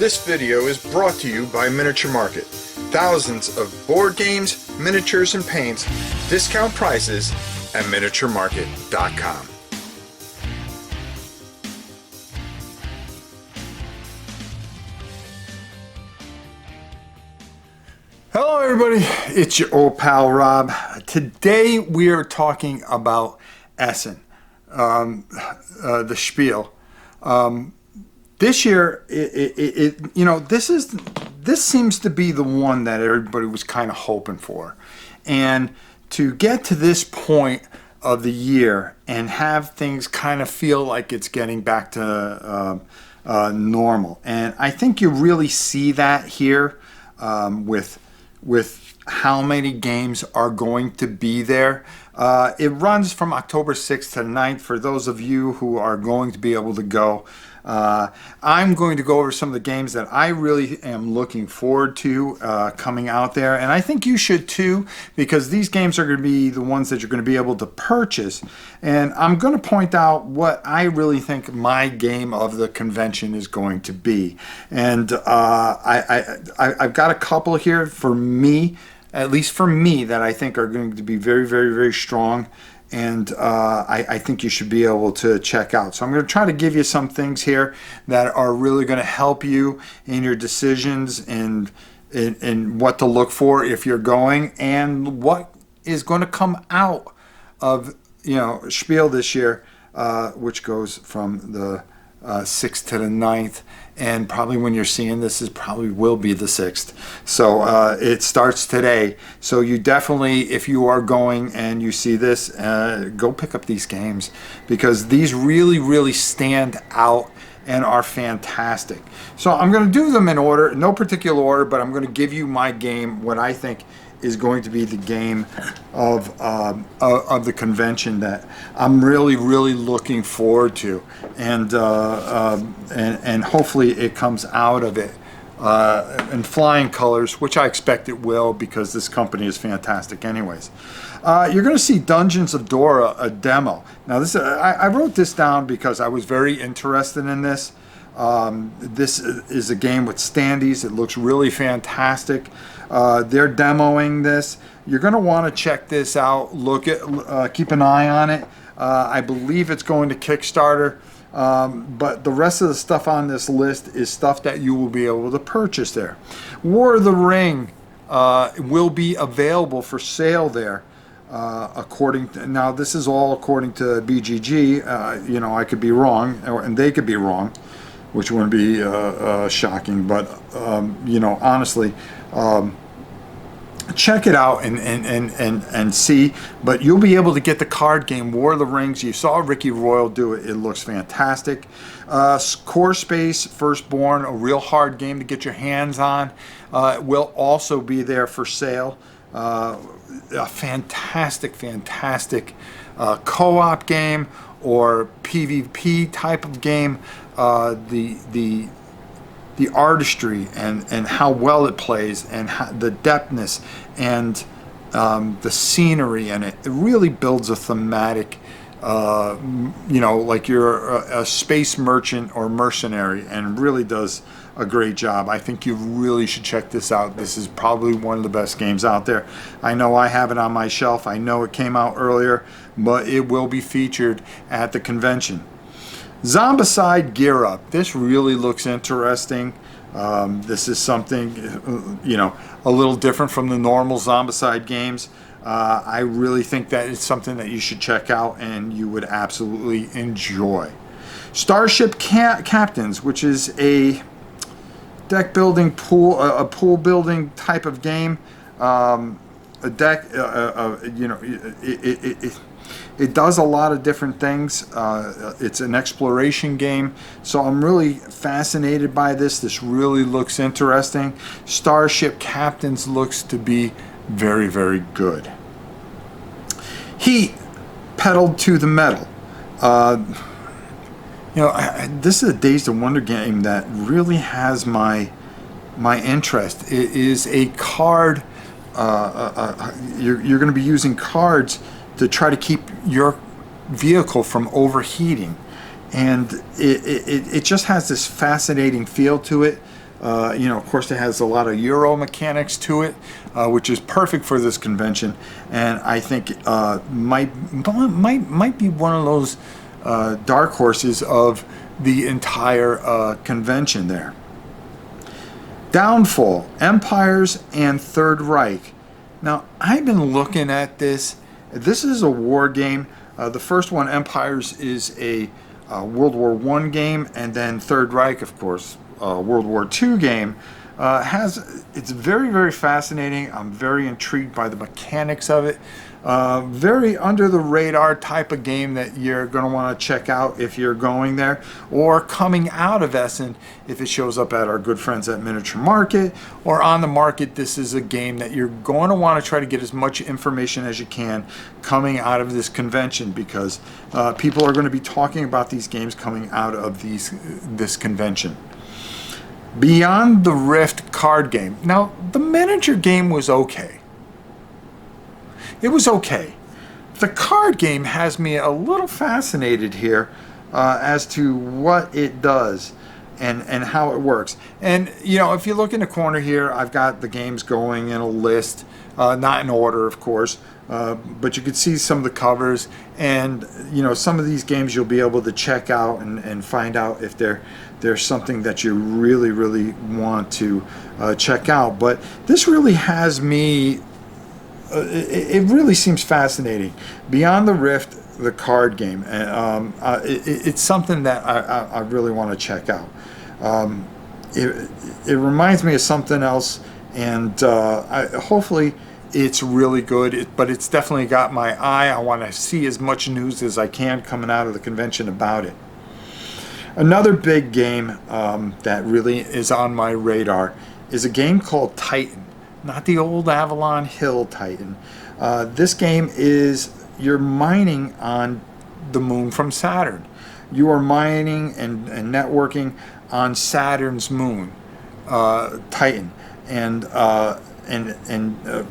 This video is brought to you by Miniature Market. Thousands of board games, miniatures, and paints, discount prices at miniaturemarket.com. Hello everybody, it's your old pal Rob. Today we are talking about Essen, the Spiel. This year, this seems to be the one that everybody was kind of hoping for. And to get to this point of the year and have things kind of feel like it's getting back to normal. And I think you really see that here with how many games are going to be there. It runs from October 6th to 9th for those of you who are going to be able to go. I'm going to go over some of the games that I really am looking forward to coming out there, and I think you should too, because these games are going to be the ones that you're going to be able to purchase. And I'm going to point out what I really think my game of the convention is going to be. And I've got a couple here for me, at least for me, that I think are going to be very, very, very strong. And I think you should be able to check out. So I'm going to try to give you some things here that are really going to help you in your decisions and in what to look for if you're going, and what is going to come out of Spiel this year, which goes from the 6th to the 9th. And probably when you're seeing this, it probably will be the 6th. So it starts today. So you definitely, if you are going and you see this, go pick up these games, because these really, really stand out and are fantastic. So I'm going to do them in order, no particular order, but I'm going to give you my game, what I think is going to be the game of the convention that I'm really, really looking forward to, and hopefully it comes out of it in flying colors, which I expect it will, because this company is fantastic anyways. You're going to see Dungeons of Dora, a demo. Now this I wrote this down because I was very interested in this. This is a game with standees. It looks really fantastic. They're demoing this. You're going to want to check this out. Look at, keep an eye on it. I believe it's going to Kickstarter. But the rest of the stuff on this list is stuff that you will be able to purchase there. War of the Ring will be available for sale there. Now this is all according to BGG. I could be wrong, and they could be wrong, which wouldn't be shocking, but honestly, check it out and see. But you'll be able to get the card game War of the Rings. You saw Ricky Royal do it. It looks fantastic. Core Space Firstborn, a real hard game to get your hands on, will also be there for sale. A fantastic co-op game or PvP type of game. The artistry and how well it plays, and the depthness and the scenery in it, it really builds a thematic, like you're a space merchant or mercenary, and really does a great job. I think you really should check this out. This is probably one of the best games out there. I know I have it on my shelf. I know it came out earlier, but it will be featured at the convention. Zombicide Gear Up. This really looks interesting. This is something, a little different from the normal Zombicide games. I really think that it's something that you should check out and you would absolutely enjoy. Starship Captains, which is a deck building pool building type of game. A deck, it does a lot of different things. It's an exploration game, so I'm really fascinated by this. This really looks interesting. Starship Captains looks to be very, very good. Heat, Pedal to the Metal. This is a Days of Wonder game that really has my interest. It is a card. You're going to be using cards to try to keep your vehicle from overheating, and it just has this fascinating feel to it. Of course, it has a lot of Euro mechanics to it, which is perfect for this convention, and I think might be one of those dark horses of the entire convention there. Downfall, Empires and Third Reich. Now, I've been looking at this. This is a war game. The first one, Empires, is a World War I game, and then Third Reich, of course, World War II game. It's very, very fascinating. I'm very intrigued by the mechanics of it. Very under the radar type of game that you're going to want to check out if you're going there, or coming out of Essen if it shows up at our good friends at Miniature Market or on the market. This is a game that you're going to want to try to get as much information as you can coming out of this convention, because people are going to be talking about these games coming out of this convention. Beyond the Rift card game. Now, the miniature game was okay. It was okay. The card game has me a little fascinated here as to what it does and how it works. And, if you look in the corner here, I've got the games going in a list, not in order, of course, but you can see some of the covers. And, some of these games you'll be able to check out and find out if there's something that you really, really want to check out. But this really has me... it really seems fascinating. Beyond the Rift, the card game, it's something that I really want to check out. It reminds me of something else, and hopefully it's really good. But it's definitely got my eye. I want to see as much news as I can coming out of the convention about it. Another big game that really is on my radar is a game called Titan. Not the old Avalon Hill Titan. This game is, you're mining on the moon from Saturn. You are mining and networking on Saturn's moon, Titan. And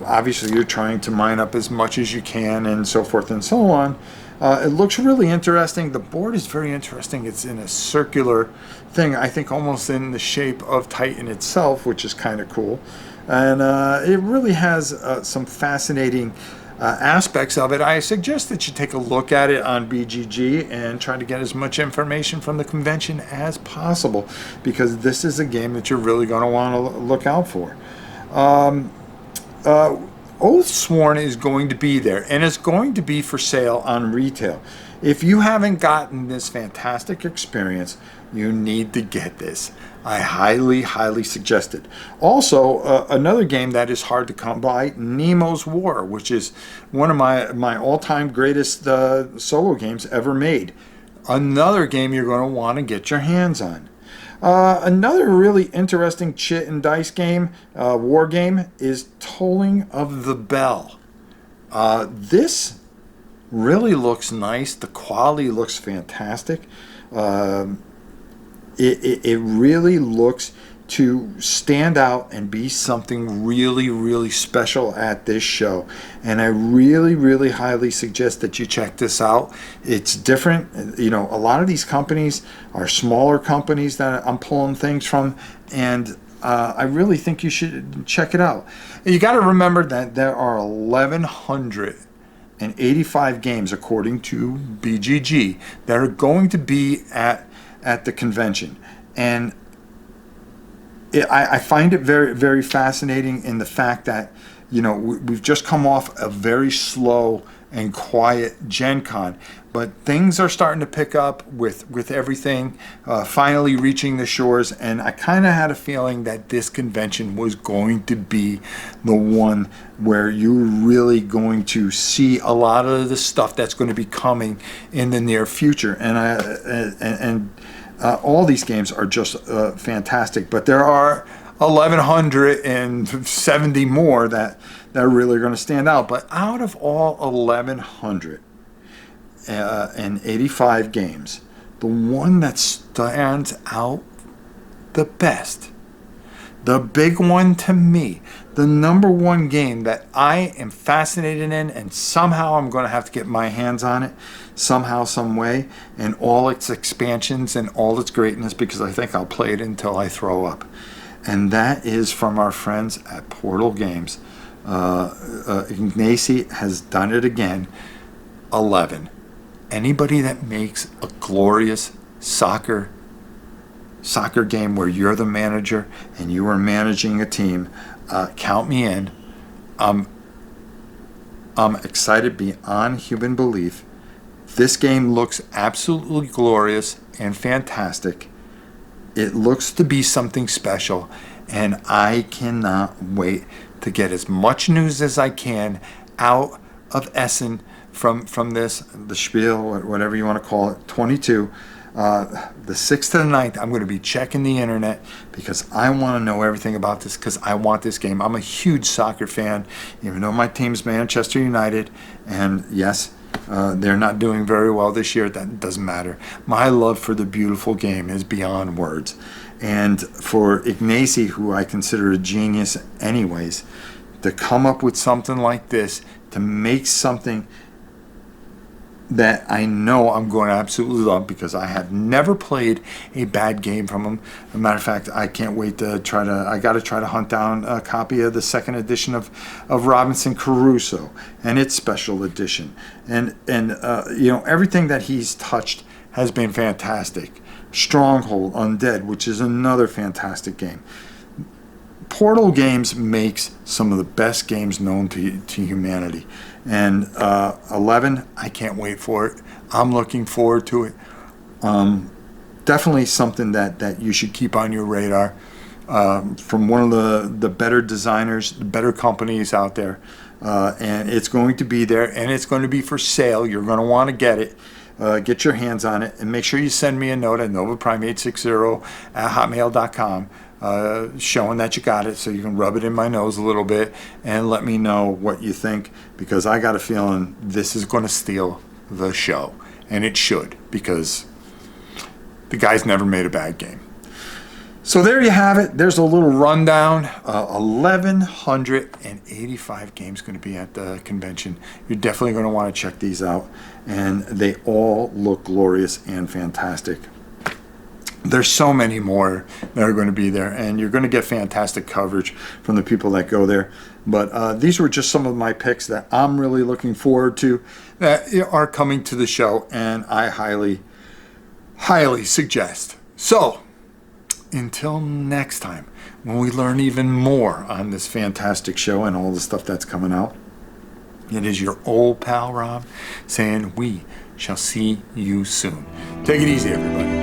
obviously you're trying to mine up as much as you can and so forth and so on. It looks really interesting. The board is very interesting. It's in a circular thing, I think almost in the shape of Titan itself, which is kind of cool. And it really has some fascinating aspects of it. I suggest that you take a look at it on BGG and try to get as much information from the convention as possible, because this is a game that you're really going to want to look out for. Oathsworn is going to be there, and it's going to be for sale on retail. If you haven't gotten this fantastic experience, you need to get this. I highly, highly suggest it. Also, another game that is hard to come by, Nemos War, which is one of my all-time greatest solo games ever made. Another game you're going to want to get your hands on. Another really interesting chit and dice game, war game, is Tolling of the Bell. This really looks nice. The quality looks fantastic. It really looks to stand out and be something really, really special at this show. And I really, really highly suggest that you check this out. It's different. A lot of these companies are smaller companies that I'm pulling things from, and I really think you should check it out. You got to remember that there are 1,185 games, according to BGG, that are going to be at the convention. And I find it very, very fascinating in the fact that, we've just come off a very slow and quiet Gen Con, but things are starting to pick up with everything finally reaching the shores. And I kind of had a feeling that this convention was going to be the one where you're really going to see a lot of the stuff that's going to be coming in the near future. And all these games are just fantastic, but there are 1,170 more that are really going to stand out. But out of all 1,185 games, the one that stands out the best, the big one to me, the number one game that I am fascinated in, and somehow I'm going to have to get my hands on it somehow, some way, and all its expansions and all its greatness, because I think I'll play it until I throw up. and that is from our friends at Portal Games. Ignacy has done it again. 11. Anybody that makes a glorious soccer game where you're the manager and you are managing a team, count me in. I'm excited beyond human belief. This game looks absolutely glorious and fantastic. It looks to be something special, and I cannot wait to get as much news as I can out of Essen from this, the Spiel, whatever you want to call it, 22. The 6th to the 9th, I'm going to be checking the internet because I want to know everything about this because I want this game. I'm a huge soccer fan, even though my team's Manchester United, and yes, they're not doing very well this year. That doesn't matter. My love for the beautiful game is beyond words. And for Ignacy, who I consider a genius anyways, to come up with something like this, to make something that I know I'm going to absolutely love because I have never played a bad game from him. As a matter of fact, I can't wait to I got to try to hunt down a copy of the 2nd edition of Robinson Crusoe and its special edition. And everything that he's touched has been fantastic. Stronghold, Undead, which is another fantastic game. Portal Games makes some of the best games known to humanity. And 11, I can't wait for it. I'm looking forward to it. Definitely something that you should keep on your radar. From one of the better designers, the better companies out there. And it's going to be there, and it's going to be for sale. You're going to want to get it. Get your hands on it, and make sure you send me a note at novaprime860@hotmail.com showing that you got it, so you can rub it in my nose a little bit and let me know what you think, because I got a feeling this is going to steal the show, and it should, because the guy's never made a bad game. So there you have it. There's a little rundown. 1,185 games going to be at the convention. You're definitely going to want to check these out. And they all look glorious and fantastic. There's so many more that are going to be there. And you're going to get fantastic coverage from the people that go there. But these were just some of my picks that I'm really looking forward to that are coming to the show. And I highly, highly suggest. So, until next time, when we learn even more on this fantastic show and all the stuff that's coming out, it is your old pal Rob saying we shall see you soon. Take it easy, everybody.